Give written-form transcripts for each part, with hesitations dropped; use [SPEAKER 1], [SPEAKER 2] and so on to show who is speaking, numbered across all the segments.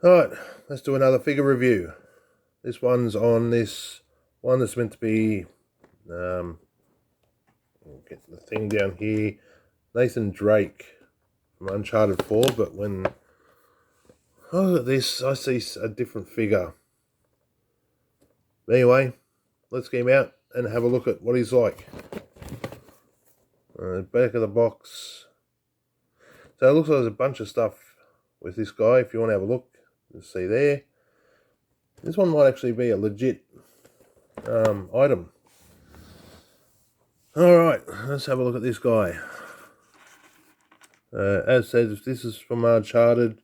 [SPEAKER 1] Alright, let's do another figure review. This one's on this one that's meant to be, we'll get the thing down here, Nathan Drake from Uncharted 4, but when I look at this, I see a different figure. Anyway, let's get him out and have a look at what he's like. Back of the box. So it looks like there's a bunch of stuff with this guy. If you want to have a look, you'll see there. This one might actually be a legit item. Alright, let's have a look at this guy. As said, if this is from Uncharted,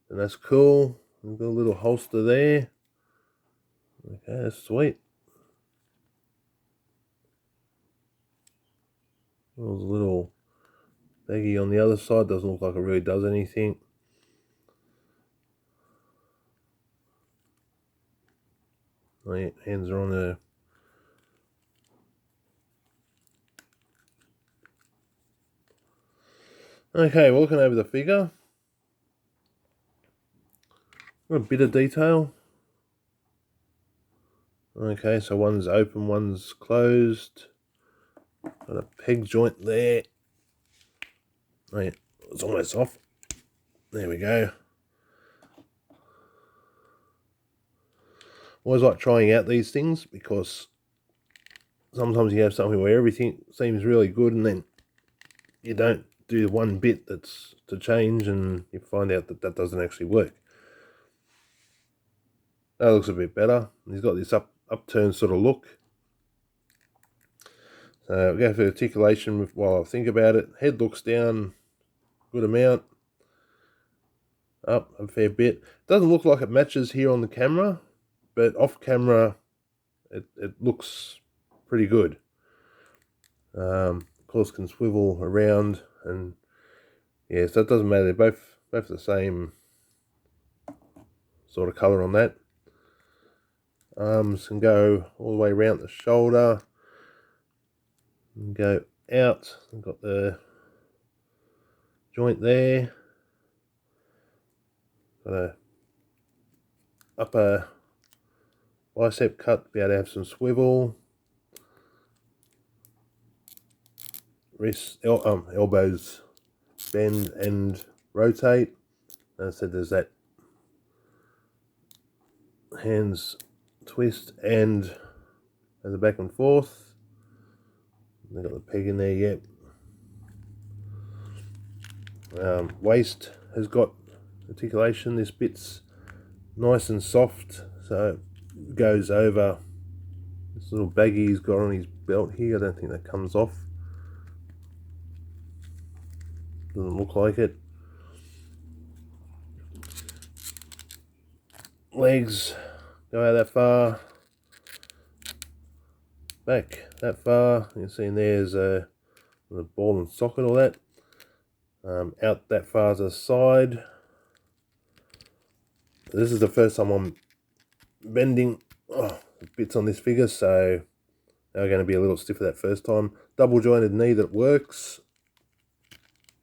[SPEAKER 1] then that's cool. We've got a little holster there. Okay, that's sweet. There's a little baggie on the other side. Doesn't look like it really does anything. Oh, yeah, hands are on there. Okay, we're looking over the figure. Got a bit of detail. Okay, so one's open, one's closed. Got a peg joint there. Oh yeah, it's almost off. There we go. Always like trying out these things because sometimes you have something where everything seems really good and then you don't do one bit that's to change and you find out that that doesn't actually work. That looks a bit better. He's got this upturned sort of look. So we'll go for articulation while I think about it. Head looks down good amount. Up a fair bit. Doesn't look like it matches here on the camera, but off camera it looks pretty good. Of course can swivel around and yeah, so it doesn't matter. They're both the same sort of colour on that. Arms can go all the way around the shoulder and go out. I've got the joint there. Got a upper bicep cut to be able to have some swivel. Wrists, elbows bend and rotate. As I said, there's that hands twist and the back and forth. They've got the peg in there yet. Waist has got articulation. This bit's nice and soft, so it goes over this little baggie he's got on his belt here. I don't think that comes off. Doesn't look like it. Legs go out that far. Back that far. You can see in there's a ball and socket, all that. Out that far to the side. This is the first time I'm bending bits on this figure, so they're going to be a little stiffer that first time. Double jointed knee that works.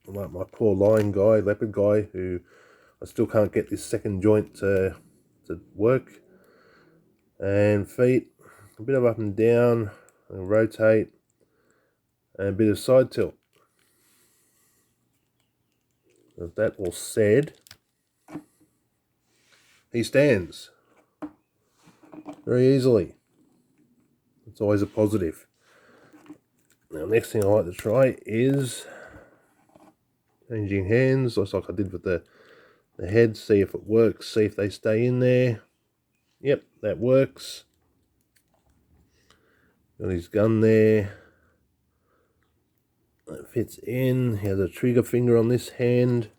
[SPEAKER 1] Like my poor lion guy, leopard guy, who I still can't get this second joint to work. And feet, a bit of up and down, and rotate, and a bit of side tilt. With that all said, he stands very easily. It's always a positive. Now, next thing I like to try is changing hands, just like I did with the head. See if it works, see if they stay in there. Yep, that works. Got his gun there. That fits in. He has a trigger finger on this hand.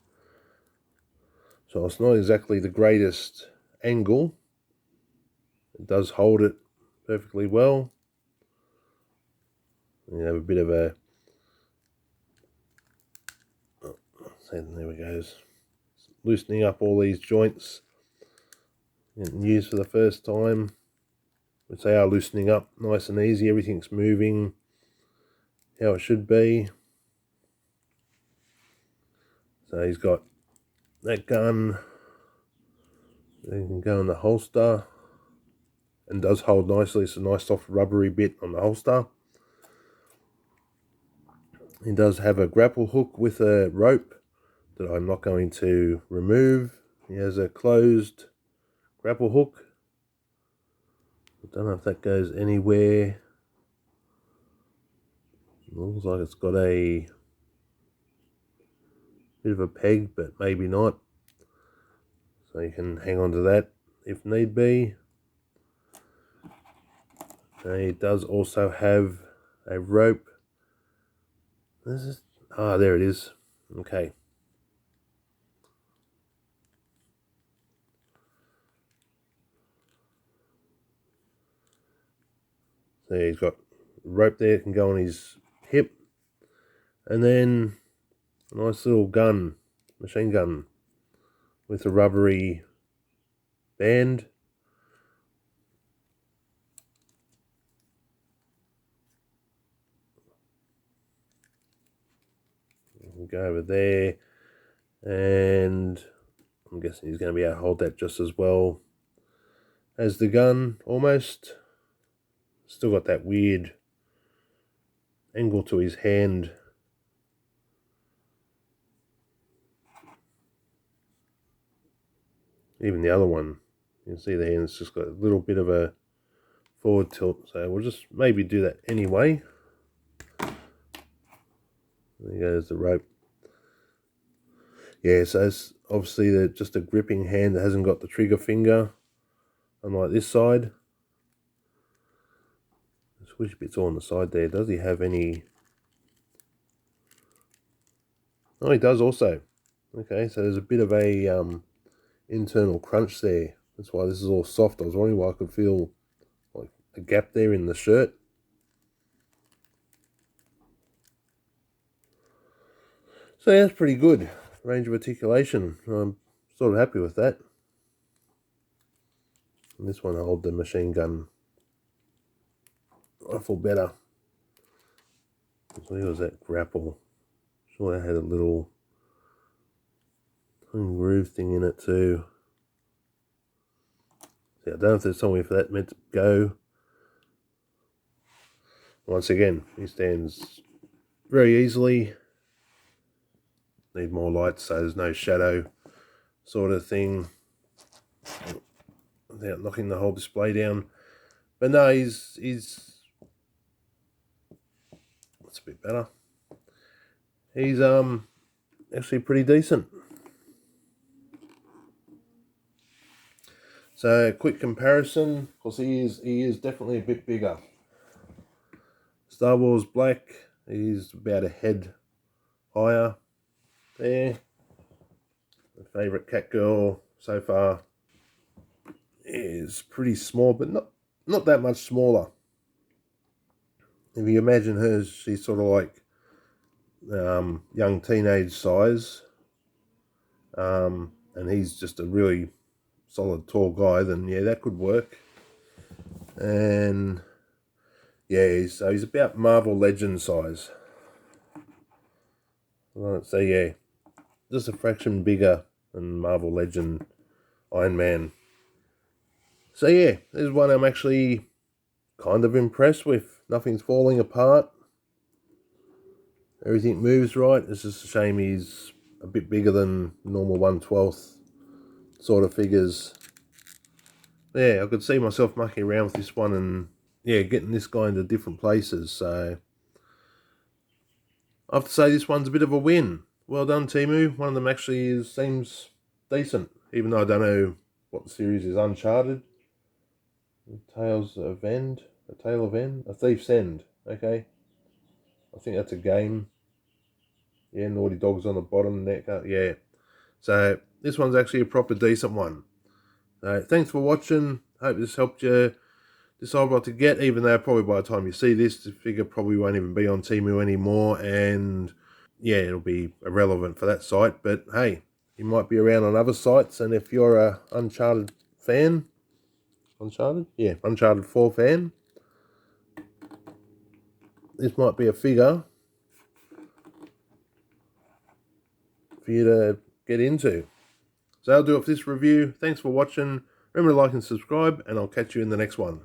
[SPEAKER 1] So it's not exactly the greatest angle. It does hold it perfectly well. You have a bit of a... Oh, there we go. Loosening up all these joints. Getting used for the first time. Which they are loosening up nice and easy. Everything's moving how it should be. So he's got that gun. Then you can go in the holster, and does hold nicely. It's a nice soft rubbery bit on the holster. It does have a grapple hook with a rope that I'm not going to remove. He has a closed grapple hook. I don't know if that goes anywhere. It looks like it's got a bit of a peg, but maybe not. So you can hang on to that if need be. And it does also have a rope. There it is. Okay. So he's got rope there, can go on his hip. And then a nice little gun, machine gun, with a rubbery band. We'll go over there, and I'm guessing he's going to be able to hold that just as well as the gun, almost. Still got that weird angle to his hand. Even the other one, you can see the hand's just got a little bit of a forward tilt, so we'll just maybe do that anyway. There goes the rope. Yeah, so it's obviously just a gripping hand that hasn't got the trigger finger, unlike this side. The squish bit's all on the side there. Does he have any? Oh, he does also. Okay, so there's a bit of a internal crunch there. That's why this is all soft. I was wondering why I could feel like a gap there in the shirt. So yeah, that's pretty good. Range of articulation. I'm sort of happy with that. And this one, I hold the machine gun rifle better. So here was that grapple. Sure, I had a little groove thing in it too. See, I don't know if there's somewhere for that meant to go. Once again, he stands very easily. Need more light so there's no shadow sort of thing without knocking the whole display down. But no, he's that's a bit better. He's actually pretty decent. So quick comparison, because he is definitely a bit bigger. Star Wars Black, he's about a head higher there. My favourite cat girl so far is pretty small, but not that much smaller. If you imagine her, she's sort of like young teenage size, and he's just a really solid tall guy, then yeah, that could work. And yeah, so he's about Marvel Legend size. So yeah, just a fraction bigger than Marvel Legend Iron Man. So yeah, there's one I'm actually kind of impressed with. Nothing's falling apart. Everything moves right. It's just a shame he's a bit bigger than normal 1/12 sort of figures. Yeah, I could see myself mucking around with this one and yeah, getting this guy into different places. So I have to say this one's a bit of a win. Well done, TEMU. One of them actually seems decent, even though I don't know what the series is. Uncharted, Tales of End, A Tale of End, A Thief's End. Okay, I think that's a game. Yeah, Naughty Dog's on the bottom. Yeah, so this one's actually a proper decent one. So thanks for watching. Hope this helped you decide what to get, even though probably by the time you see this, the figure probably won't even be on TEMU anymore, and yeah, it'll be irrelevant for that site. But hey, you might be around on other sites, and if you're a Uncharted fan, Uncharted 4 fan, this might be a figure for you to get into. So that'll do it for this review. Thanks for watching. Remember to like and subscribe, and I'll catch you in the next one.